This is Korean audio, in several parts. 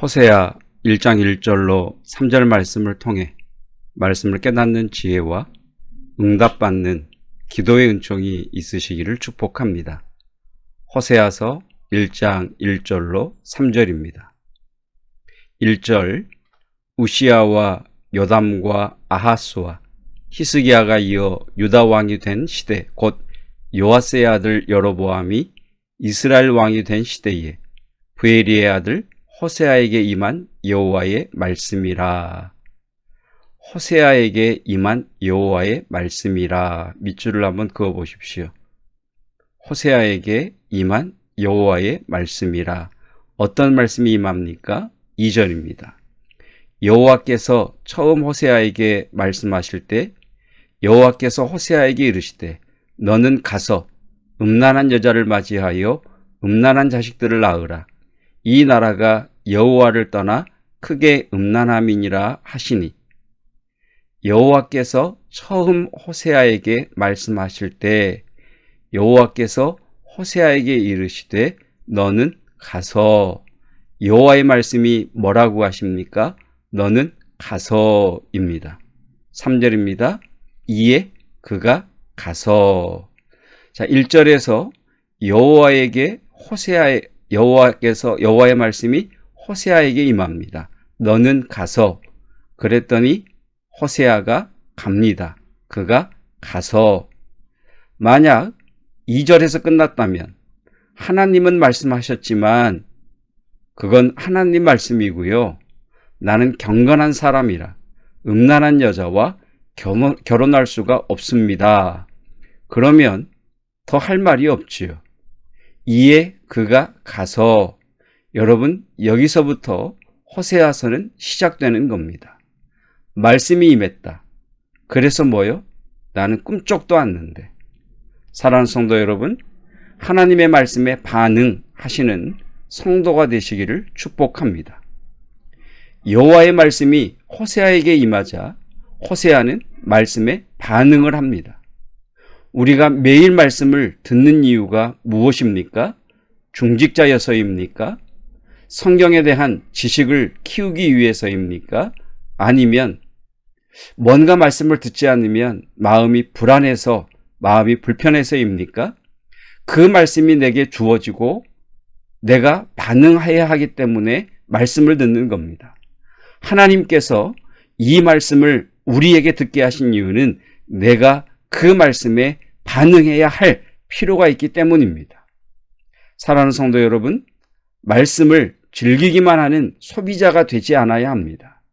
호세아 1장 1절로 3절 말씀을 통해 말씀을 깨닫는 지혜와 응답받는 기도의 은총이 있으시기를 축복합니다. 호세아서 1장 1절로 3절입니다. 1절 우시야와 요담과 아하스와 히스기야가 이어 유다 왕이 된 시대 곧 요아스의 아들 여로보암이 이스라엘 왕이 된 시대에 브에리의 아들 호세아에게 임한 여호와의 말씀이라. 호세아에게 임한 여호와의 말씀이라. 밑줄을 한번 그어 보십시오. 호세아에게 임한 여호와의 말씀이라. 어떤 말씀이 임합니까? 2절입니다. 여호와께서 처음 호세아에게 말씀하실 때 여호와께서 호세아에게 이르시되 너는 가서 음란한 여자를 맞이하여 음란한 자식들을 낳으라. 이 나라가 여호와를 떠나 크게 음란함이니라 하시니. 여호와께서 처음 호세아에게 말씀하실 때 여호와께서 호세아에게 이르시되 너는 가서. 여호와의 말씀이 뭐라고 하십니까? 너는 가서입니다. 3절입니다. 이에 그가 가서. 자, 1절에서 여호와의 말씀이 호세아에게 임합니다. 너는 가서. 그랬더니 호세아가 갑니다. 그가 가서. 만약 2절에서 끝났다면 하나님은 말씀하셨지만 그건 하나님 말씀이고요. 나는 경건한 사람이라 음란한 여자와 결혼할 수가 없습니다. 그러면 더 할 말이 없지요. 이에 그가 가서. 여러분, 여기서부터 호세아서는 시작되는 겁니다. 말씀이 임했다. 그래서 뭐요? 나는 꿈쩍도 않는데. 사랑하는 성도 여러분, 하나님의 말씀에 반응하시는 성도가 되시기를 축복합니다. 여호와의 말씀이 호세아에게 임하자 호세아는 말씀에 반응을 합니다. 우리가 매일 말씀을 듣는 이유가 무엇입니까? 중직자여서입니까? 성경에 대한 지식을 키우기 위해서입니까? 아니면 뭔가 말씀을 듣지 않으면 마음이 불안해서, 마음이 불편해서입니까? 그 말씀이 내게 주어지고 내가 반응해야 하기 때문에 말씀을 듣는 겁니다. 하나님께서 이 말씀을 우리에게 듣게 하신 이유는 내가 그 말씀에 반응해야 할 필요가 있기 때문입니다. 사랑하는 성도 여러분, 말씀을 즐기기만 하는 소비자가 되지 않아야 합니다.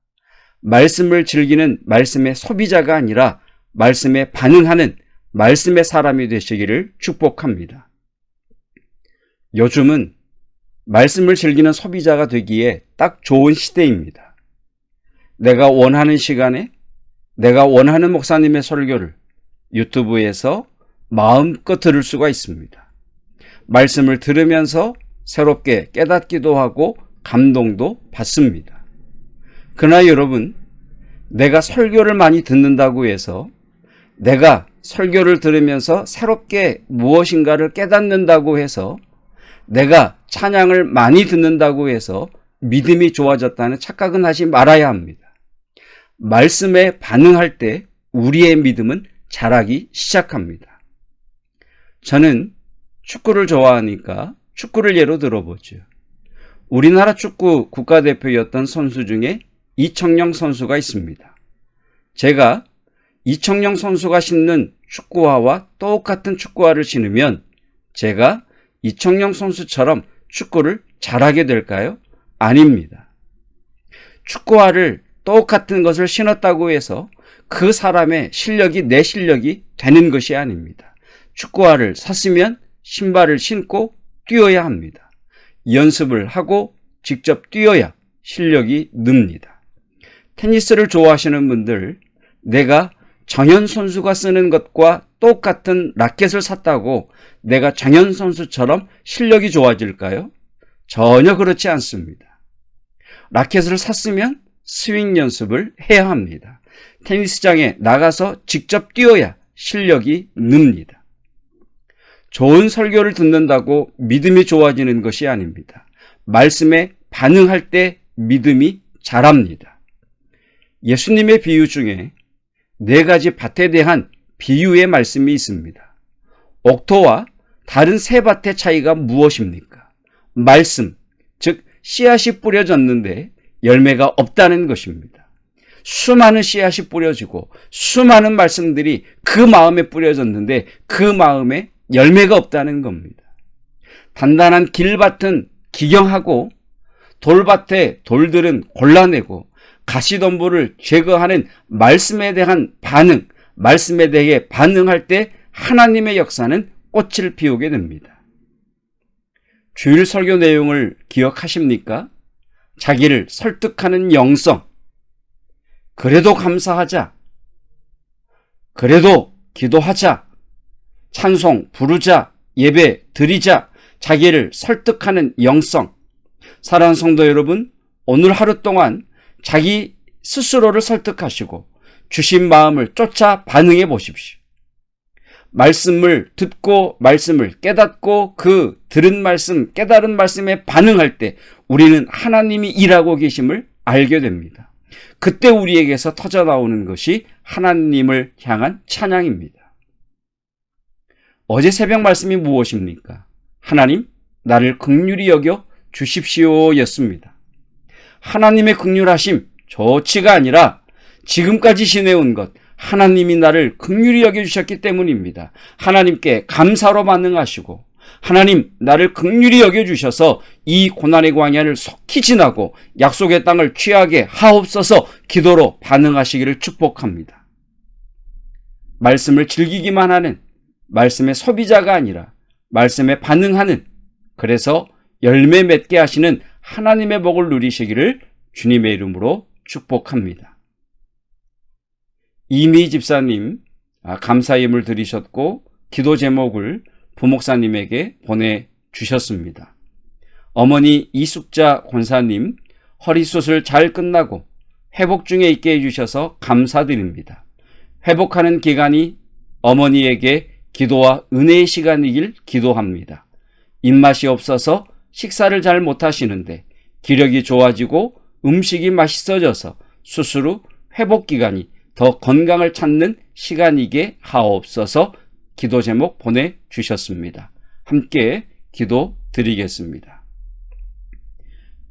말씀을 즐기는 말씀의 소비자가 아니라 말씀에 반응하는 말씀의 사람이 되시기를 축복합니다. 요즘은 말씀을 즐기는 소비자가 되기에 딱 좋은 시대입니다. 내가 원하는 시간에 내가 원하는 목사님의 설교를 유튜브에서 마음껏 들을 수가 있습니다. 말씀을 들으면서 새롭게 깨닫기도 하고 감동도 받습니다. 그러나 여러분, 내가 설교를 많이 듣는다고 해서 내가 설교를 들으면서 새롭게 무엇인가를 깨닫는다고 해서 내가 찬양을 많이 듣는다고 해서 믿음이 좋아졌다는 착각은 하지 말아야 합니다. 말씀에 반응할 때 우리의 믿음은 자라기 시작합니다. 저는 축구를 좋아하니까 축구를 예로 들어보죠. 우리나라 축구 국가대표였던 선수 중에 이청용 선수가 있습니다. 제가 이청용 선수가 신는 축구화와 똑같은 축구화를 신으면 제가 이청용 선수처럼 축구를 잘하게 될까요? 아닙니다. 축구화를 똑같은 것을 신었다고 해서 그 사람의 실력이 내 실력이 되는 것이 아닙니다. 축구화를 샀으면 신발을 신고 뛰어야 합니다. 연습을 하고 직접 뛰어야 실력이 늡니다. 테니스를 좋아하시는 분들, 내가 정현 선수가 쓰는 것과 똑같은 라켓을 샀다고 내가 정현 선수처럼 실력이 좋아질까요? 전혀 그렇지 않습니다. 라켓을 샀으면 스윙 연습을 해야 합니다. 테니스장에 나가서 직접 뛰어야 실력이 늡니다. 좋은 설교를 듣는다고 믿음이 좋아지는 것이 아닙니다. 말씀에 반응할 때 믿음이 자랍니다. 예수님의 비유 중에 4가지 밭에 대한 비유의 말씀이 있습니다. 옥토와 다른 새 밭의 차이가 무엇입니까? 말씀, 즉 씨앗이 뿌려졌는데 열매가 없다는 것입니다. 수많은 씨앗이 뿌려지고 수많은 말씀들이 그 마음에 뿌려졌는데 그 마음에 열매가 없다는 겁니다. 단단한 길밭은 기경하고 돌밭의 돌들은 골라내고 가시덤불을 제거하는 말씀에 대한 반응, 말씀에 대해 반응할 때 하나님의 역사는 꽃을 피우게 됩니다. 주일 설교 내용을 기억하십니까? 자기를 설득하는 영성, 그래도 감사하자, 그래도 기도하자, 찬송 부르자, 예배 드리자, 자기를 설득하는 영성. 사랑하는 성도 여러분, 오늘 하루 동안 자기 스스로를 설득하시고 주신 마음을 쫓아 반응해 보십시오. 말씀을 듣고 말씀을 깨닫고 그 들은 말씀, 깨달은 말씀에 반응할 때 우리는 하나님이 일하고 계심을 알게 됩니다. 그때 우리에게서 터져나오는 것이 하나님을 향한 찬양입니다. 어제 새벽 말씀이 무엇입니까? 하나님, 나를 긍휼히 여겨 주십시오 였습니다. 하나님의 긍휼하심, 조치가 아니라 지금까지 지내온 것, 하나님이 나를 긍휼히 여겨주셨기 때문입니다. 하나님께 감사로 반응하시고 하나님 나를 긍휼히 여겨주셔서 이 고난의 광야를 속히 지나고 약속의 땅을 취하게 하옵소서 기도로 반응하시기를 축복합니다. 말씀을 즐기기만 하는 말씀의 소비자가 아니라 말씀에 반응하는, 그래서 열매 맺게 하시는 하나님의 복을 누리시기를 주님의 이름으로 축복합니다. 이미 집사님 감사임을 드리셨고 기도 제목을 부목사님에게 보내주셨습니다. 어머니 이숙자 권사님 허리수술 잘 끝나고 회복 중에 있게 해주셔서 감사드립니다. 회복하는 기간이 어머니에게 기도와 은혜의 시간이길 기도합니다. 입맛이 없어서 식사를 잘 못하시는데 기력이 좋아지고 음식이 맛있어져서 수술 후 회복 기간이 더 건강을 찾는 시간이게 하옵소서 기도 제목 보내주셨습니다. 함께 기도 드리겠습니다.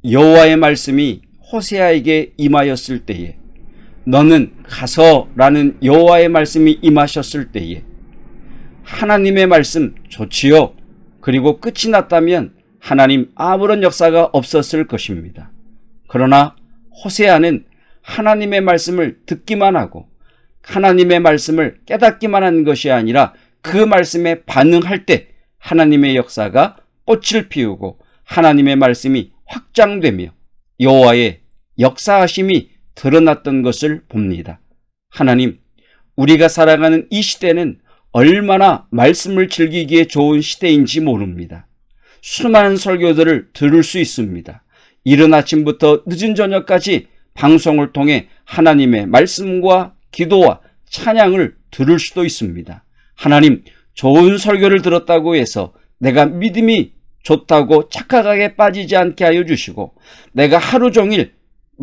여호와의 말씀이 호세아에게 임하였을 때에, 너는 가서라는 여호와의 말씀이 임하셨을 때에 하나님의 말씀 좋지요. 그리고 끝이 났다면 하나님 아무런 역사가 없었을 것입니다. 그러나 호세아는 하나님의 말씀을 듣기만 하고 하나님의 말씀을 깨닫기만 하는 것이 아니라 그 말씀에 반응할 때 하나님의 역사가 꽃을 피우고 하나님의 말씀이 확장되며 여호와의 역사하심이 드러났던 것을 봅니다. 하나님, 우리가 살아가는 이 시대는 얼마나 말씀을 즐기기에 좋은 시대인지 모릅니다. 수많은 설교들을 들을 수 있습니다. 이른 아침부터 늦은 저녁까지 방송을 통해 하나님의 말씀과 기도와 찬양을 들을 수도 있습니다. 하나님, 좋은 설교를 들었다고 해서 내가 믿음이 좋다고 착각하게 빠지지 않게 하여 주시고, 내가 하루 종일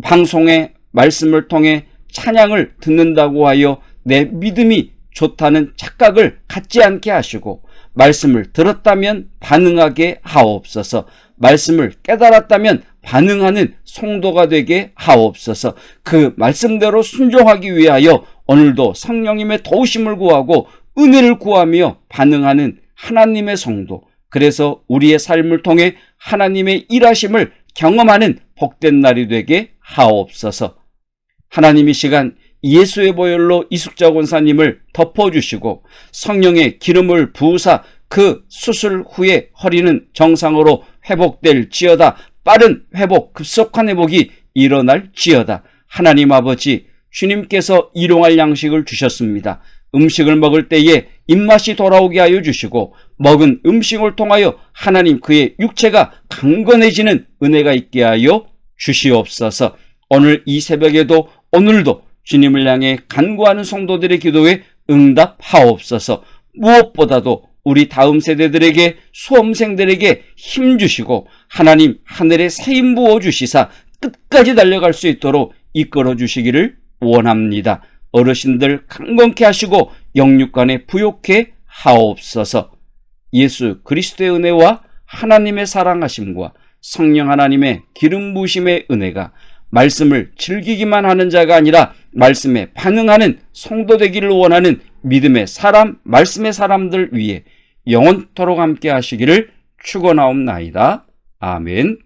방송의 말씀을 통해 찬양을 듣는다고 하여 내 믿음이 좋다는 착각을 갖지 않게 하시고, 말씀을 들었다면 반응하게 하옵소서, 말씀을 깨달았다면 반응하는 성도가 되게 하옵소서. 그 말씀대로 순종하기 위하여 오늘도 성령님의 도우심을 구하고 은혜를 구하며 반응하는 하나님의 성도, 그래서 우리의 삶을 통해 하나님의 일하심을 경험하는 복된 날이 되게 하옵소서. 하나님, 이 시간 예수의 보혈로 이숙자 권사님을 덮어주시고 성령의 기름을 부으사 그 수술 후에 허리는 정상으로 회복될지어다. 빠른 회복, 급속한 회복이 일어날지어다. 하나님 아버지, 주님께서 일용할 양식을 주셨습니다. 음식을 먹을 때에 입맛이 돌아오게 하여 주시고 먹은 음식을 통하여 하나님 그의 육체가 강건해지는 은혜가 있게 하여 주시옵소서. 오늘 이 새벽에도 오늘도 주님을 향해 간구하는 성도들의 기도에 응답하옵소서. 무엇보다도 우리 다음 세대들에게, 수험생들에게 힘 주시고 하나님 하늘에 새 힘 부어 주시사 끝까지 달려갈 수 있도록 이끌어 주시기를 원합니다. 어르신들 강건케 하시고 영육간에 부욕해 하옵소서. 예수 그리스도의 은혜와 하나님의 사랑하심과 성령 하나님의 기름 부으심의 은혜가 말씀을 즐기기만 하는 자가 아니라 말씀에 반응하는 성도 되기를 원하는 믿음의 사람, 말씀의 사람들 위해 영원토록 함께 하시기를 축원하옵나이다. 아멘.